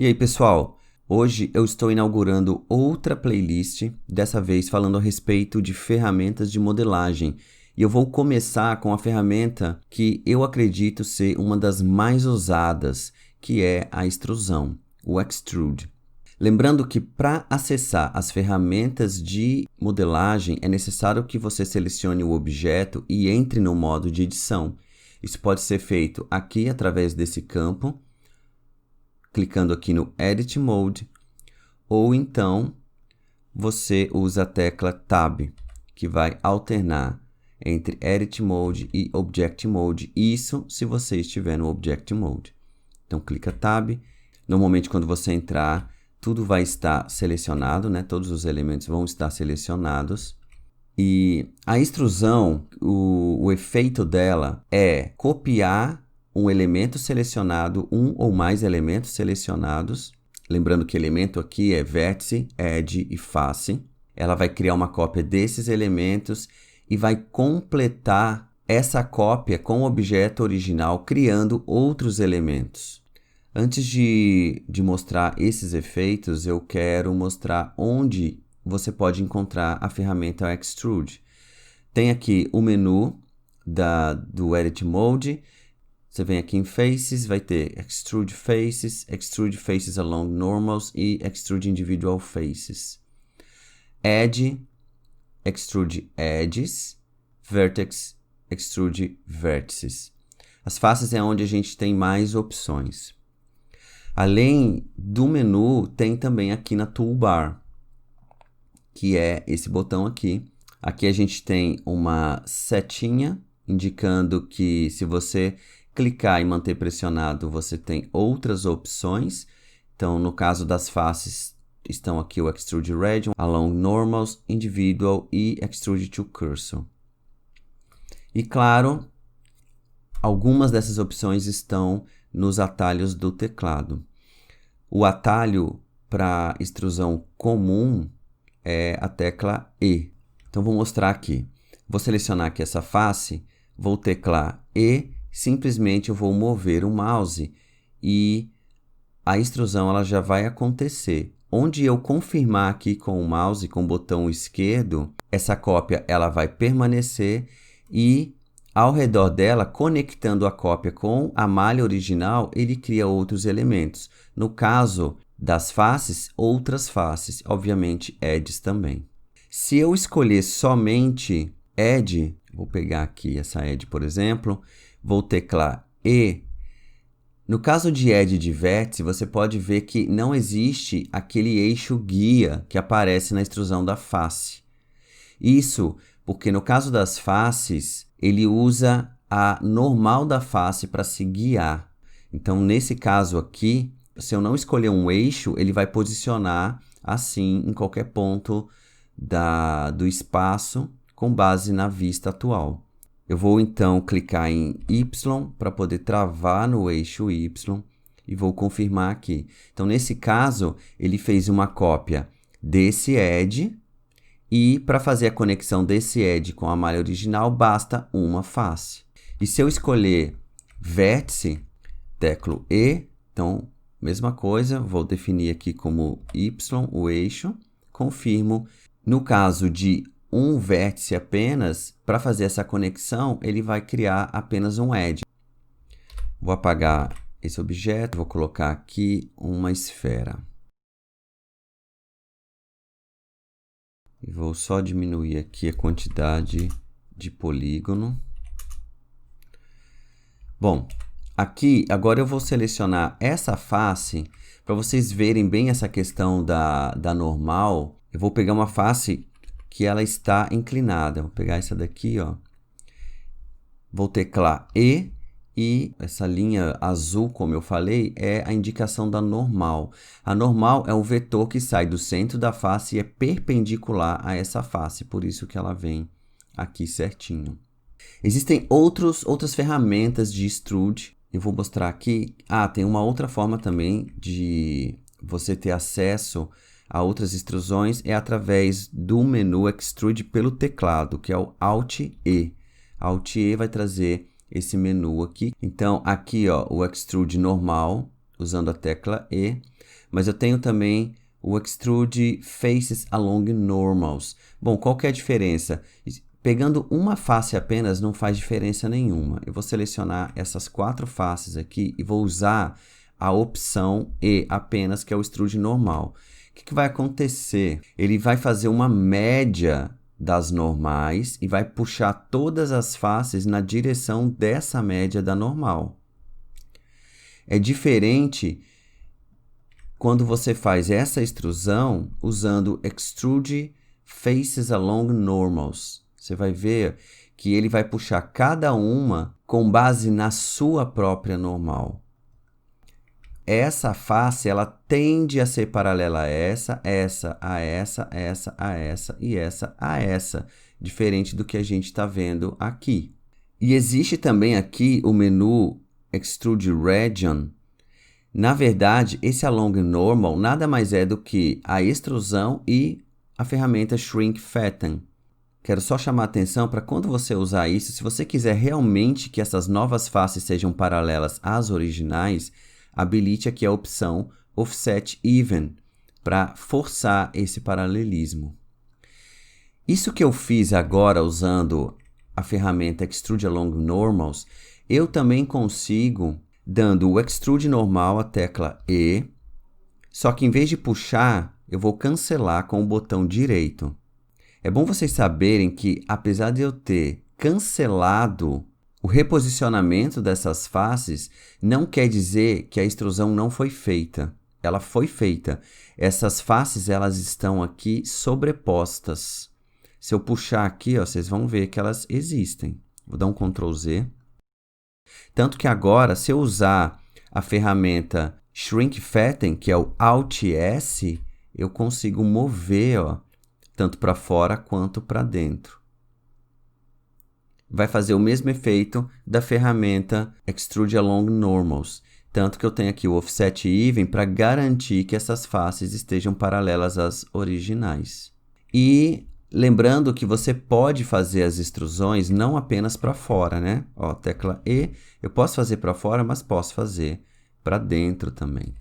E aí, pessoal? Hoje eu estou inaugurando outra playlist, dessa vez falando a respeito de ferramentas de modelagem. E eu vou começar com a ferramenta que eu acredito ser uma das mais usadas, que é a extrusão, o Extrude. Lembrando que para acessar as ferramentas de modelagem é necessário que você selecione o objeto e entre no modo de edição. Isso pode ser feito aqui através desse campo, clicando aqui no Edit Mode, ou então você usa a tecla Tab, que vai alternar entre Edit Mode e Object Mode, isso se você estiver no Object Mode. Então clica Tab, normalmente quando você entrar, tudo vai estar selecionado, né? Todos os elementos vão estar selecionados. E a extrusão, o efeito dela é copiar um elemento selecionado, um ou mais elementos selecionados. Lembrando que elemento aqui é vértice, edge e face. Ela vai criar uma cópia desses elementos e vai completar essa cópia com o objeto original, criando outros elementos. Antes de mostrar esses efeitos, eu quero mostrar onde você pode encontrar a ferramenta Extrude. Tem aqui o menu do Edit Mode. Você vem aqui em Faces, vai ter Extrude Faces Along Normals e Extrude Individual Faces. Edge, Extrude Edges, Vertex, Extrude Vértices. As faces é onde a gente tem mais opções. Além do menu, tem também aqui na Toolbar, que é esse botão aqui. Aqui a gente tem uma setinha indicando que se você clicar e manter pressionado, você tem outras opções. Então, no caso das faces, estão aqui o Extrude Region, Along Normals, Individual e Extrude to Cursor. E claro, algumas dessas opções estão nos atalhos do teclado. O atalho para extrusão comum é a tecla E. Então, vou mostrar aqui. Vou selecionar aqui essa face, vou teclar E, simplesmente eu vou mover o mouse e a extrusão ela já vai acontecer. Onde eu confirmar aqui com o mouse, com o botão esquerdo, essa cópia ela vai permanecer e ao redor dela, conectando a cópia com a malha original, ele cria outros elementos. No caso das faces, outras faces, obviamente edges também. Se eu escolher somente edge, vou pegar aqui essa edge, por exemplo, vou teclar E. No caso de edge de vértice, você pode ver que não existe aquele eixo guia que aparece na extrusão da face. Isso porque no caso das faces, ele usa a normal da face para se guiar. Então, nesse caso aqui, se eu não escolher um eixo, ele vai posicionar assim em qualquer ponto do espaço com base na vista atual. Eu vou então clicar em Y para poder travar no eixo Y e vou confirmar aqui. Então, nesse caso, ele fez uma cópia desse edge e para fazer a conexão desse edge com a malha original, basta uma face. E se eu escolher vértice, teclo E, então, mesma coisa, vou definir aqui como Y, o eixo, confirmo. No caso de um vértice apenas, para fazer essa conexão, ele vai criar apenas um edge. Vou apagar esse objeto, vou colocar aqui uma esfera. E vou só diminuir aqui a quantidade de polígono. Bom, aqui agora eu vou selecionar essa face para vocês verem bem essa questão da normal. Eu vou pegar uma face que ela está inclinada. Vou pegar essa daqui, ó. Vou teclar e essa linha azul, como eu falei, é a indicação da normal. A normal é um vetor que sai do centro da face e é perpendicular a essa face, por isso que ela vem aqui certinho. Existem outras ferramentas de extrude. Eu vou mostrar aqui. Tem uma outra forma também de você ter acesso a outras extrusões, é através do menu Extrude pelo teclado, que é o Alt-E. Alt-E vai trazer esse menu aqui. Então, aqui, ó, o Extrude normal, usando a tecla E, mas eu tenho também o Extrude Faces Along Normals. Bom, qual que é a diferença? Pegando uma face apenas não faz diferença nenhuma. Eu vou selecionar essas 4 faces aqui e vou usar a opção E apenas, que é o Extrude normal. O que vai acontecer? Ele vai fazer uma média das normais e vai puxar todas as faces na direção dessa média da normal. É diferente quando você faz essa extrusão usando Extrude Faces Along Normals. Você vai ver que ele vai puxar cada uma com base na sua própria normal. Essa face, ela tende a ser paralela a essa, essa, a essa, essa, a essa e essa a essa, diferente do que a gente está vendo aqui. E existe também aqui o menu Extrude Region. Na verdade, esse Along Normal nada mais é do que a extrusão e a ferramenta Shrink Fatten. Quero só chamar a atenção para quando você usar isso, se você quiser realmente que essas novas faces sejam paralelas às originais, habilite aqui a opção Offset Even para forçar esse paralelismo. Isso que eu fiz agora usando a ferramenta Extrude Along Normals, eu também consigo dando o Extrude normal, a tecla E, só que em vez de puxar, eu vou cancelar com o botão direito. É bom vocês saberem que, apesar de eu ter cancelado o reposicionamento dessas faces, não quer dizer que a extrusão não foi feita. Ela foi feita. Essas faces, elas estão aqui sobrepostas. Se eu puxar aqui, ó, vocês vão ver que elas existem. Vou dar um Ctrl Z. Tanto que agora, se eu usar a ferramenta Shrink Fatten, que é o Alt S, eu consigo mover, ó, tanto para fora quanto para dentro. Vai fazer o mesmo efeito da ferramenta Extrude Along Normals. Tanto que eu tenho aqui o Offset Even para garantir que essas faces estejam paralelas às originais. E lembrando que você pode fazer as extrusões não apenas para fora, né? Ó, tecla E, eu posso fazer para fora, mas posso fazer para dentro também.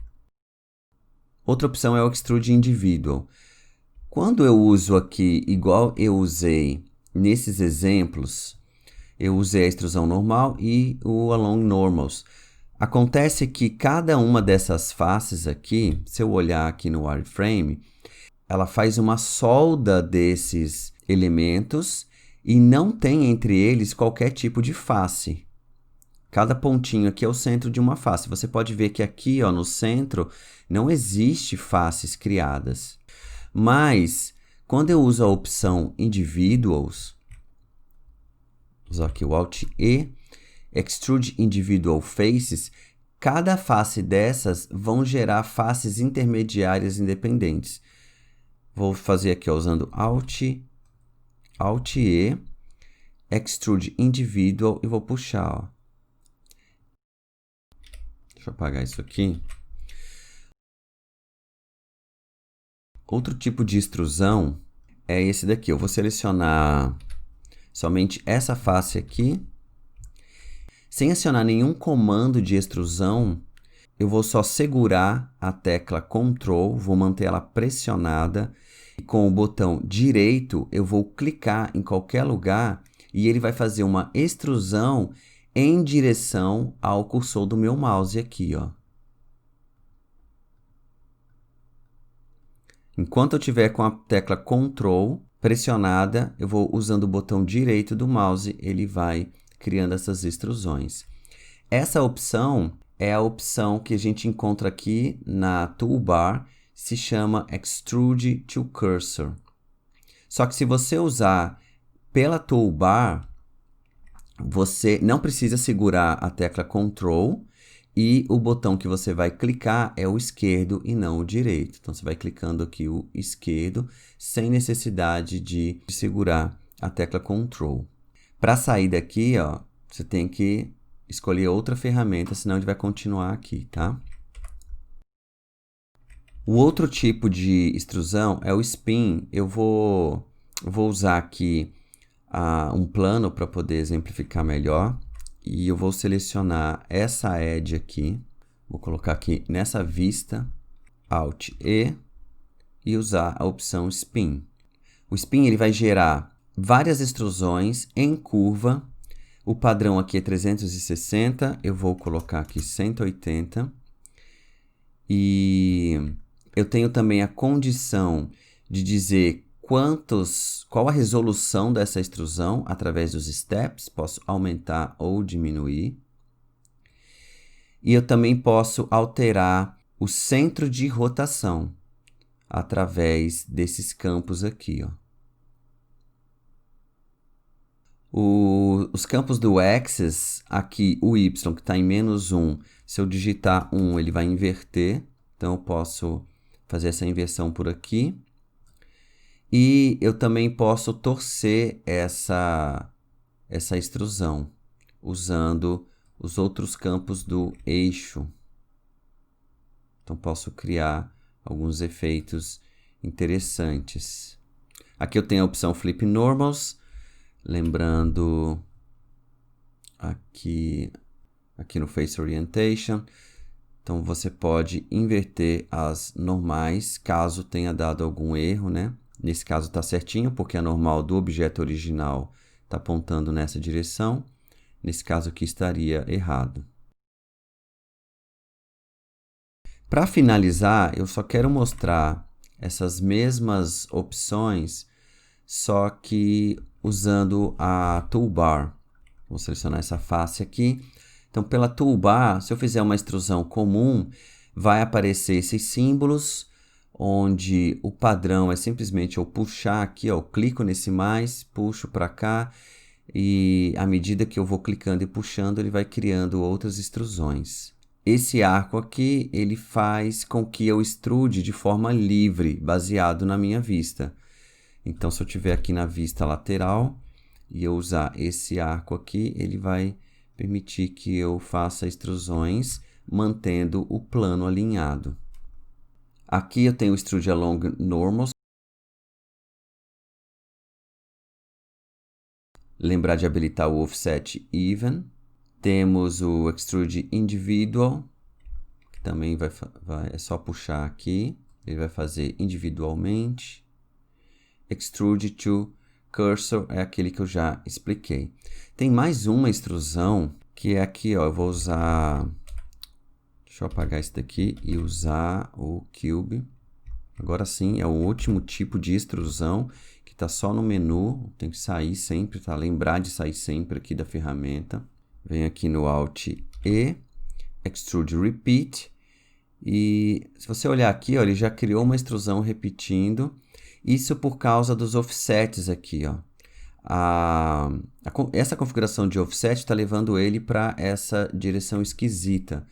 Outra opção é o Extrude Individual. Quando eu uso aqui, igual eu usei nesses exemplos, eu usei a extrusão normal e o Along Normals. Acontece que cada uma dessas faces aqui, se eu olhar aqui no wireframe, ela faz uma solda desses elementos e não tem entre eles qualquer tipo de face. Cada pontinho aqui é o centro de uma face. Você pode ver que aqui, ó, no centro não existe faces criadas. Mas, quando eu uso a opção Individuals, vou usar aqui o Alt E, Extrude Individual Faces, cada face dessas vão gerar faces intermediárias independentes. Vou fazer aqui, ó, usando Alt E, Extrude Individual e vou puxar, ó. Deixa eu apagar isso aqui. Outro tipo de extrusão é esse daqui. Eu vou selecionar somente essa face aqui. Sem acionar nenhum comando de extrusão, eu vou só segurar a tecla Ctrl, vou manter ela pressionada. E com o botão direito, eu vou clicar em qualquer lugar e ele vai fazer uma extrusão em direção ao cursor do meu mouse aqui, ó. Enquanto eu estiver com a tecla Ctrl pressionada, eu vou usando o botão direito do mouse, ele vai criando essas extrusões. Essa opção é a opção que a gente encontra aqui na toolbar, se chama Extrude to Cursor. Só que se você usar pela toolbar, você não precisa segurar a tecla Ctrl e o botão que você vai clicar é o esquerdo e não o direito. Então, você vai clicando aqui o esquerdo sem necessidade de segurar a tecla Ctrl. Para sair daqui, ó, você tem que escolher outra ferramenta, senão ele vai continuar aqui, tá? O outro tipo de extrusão é o Spin. Eu vou usar aqui um plano para poder exemplificar melhor. E eu vou selecionar essa edge aqui. Vou colocar aqui nessa vista, Alt E, e usar a opção Spin. O Spin ele vai gerar várias extrusões em curva. O padrão aqui é 360, eu vou colocar aqui 180. E eu tenho também a condição de dizer qual a resolução dessa extrusão através dos steps. Posso aumentar ou diminuir. E eu também posso alterar o centro de rotação através desses campos aqui, ó. Os campos do Axis, aqui o Y que está em -1, se eu digitar 1 ele vai inverter, então eu posso fazer essa inversão por aqui. E eu também posso torcer essa extrusão usando os outros campos do eixo. Então posso criar alguns efeitos interessantes. Aqui eu tenho a opção Flip Normals, lembrando aqui no Face Orientation. Então você pode inverter as normais caso tenha dado algum erro, né? Nesse caso está certinho porque a normal do objeto original está apontando nessa direção. Nesse caso aqui estaria errado. Para finalizar, eu só quero mostrar essas mesmas opções, só que usando a toolbar. Vou selecionar essa face aqui. Então, pela toolbar, se eu fizer uma extrusão comum, vai aparecer esses símbolos, onde o padrão é simplesmente eu puxar aqui, ó, eu clico nesse mais, puxo para cá, e à medida que eu vou clicando e puxando, ele vai criando outras extrusões. Esse arco aqui, ele faz com que eu extrude de forma livre, baseado na minha vista. Então, se eu tiver aqui na vista lateral e eu usar esse arco aqui, ele vai permitir que eu faça extrusões mantendo o plano alinhado. Aqui eu tenho o Extrude Along Normals. Lembrar de habilitar o Offset Even. Temos o Extrude Individual, que também é só puxar aqui, ele vai fazer individualmente. Extrude to Cursor é aquele que eu já expliquei. Tem mais uma extrusão, que é aqui, ó, eu vou usar... Deixa eu apagar isso daqui e usar o Cube. Agora sim, é o último tipo de extrusão, que está só no menu, tem que sair sempre, tá? Lembrar de sair sempre aqui da ferramenta. Vem aqui no Alt E, Extrude Repeat, e se você olhar aqui, ó, ele já criou uma extrusão repetindo, isso por causa dos offsets aqui, ó. Essa configuração de offset está levando ele para essa direção esquisita.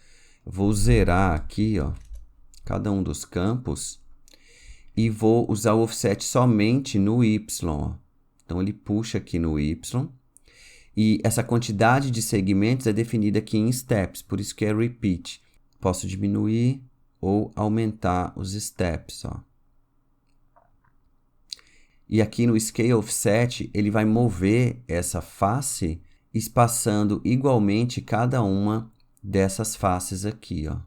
Eu vou zerar aqui, ó, cada um dos campos e vou usar o offset somente no Y, ó. Então ele puxa aqui no Y. E essa quantidade de segmentos é definida aqui em steps, por isso que é repeat. Posso diminuir ou aumentar os steps, ó. E aqui no Scale Offset, ele vai mover essa face espaçando igualmente cada uma dessas faces aqui, ó.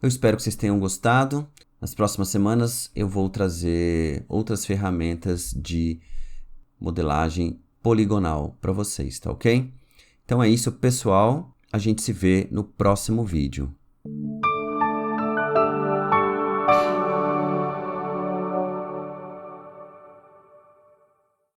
Eu espero que vocês tenham gostado. Nas próximas semanas eu vou trazer outras ferramentas de modelagem poligonal para vocês, tá ok? Então é isso, pessoal. A gente se vê no próximo vídeo.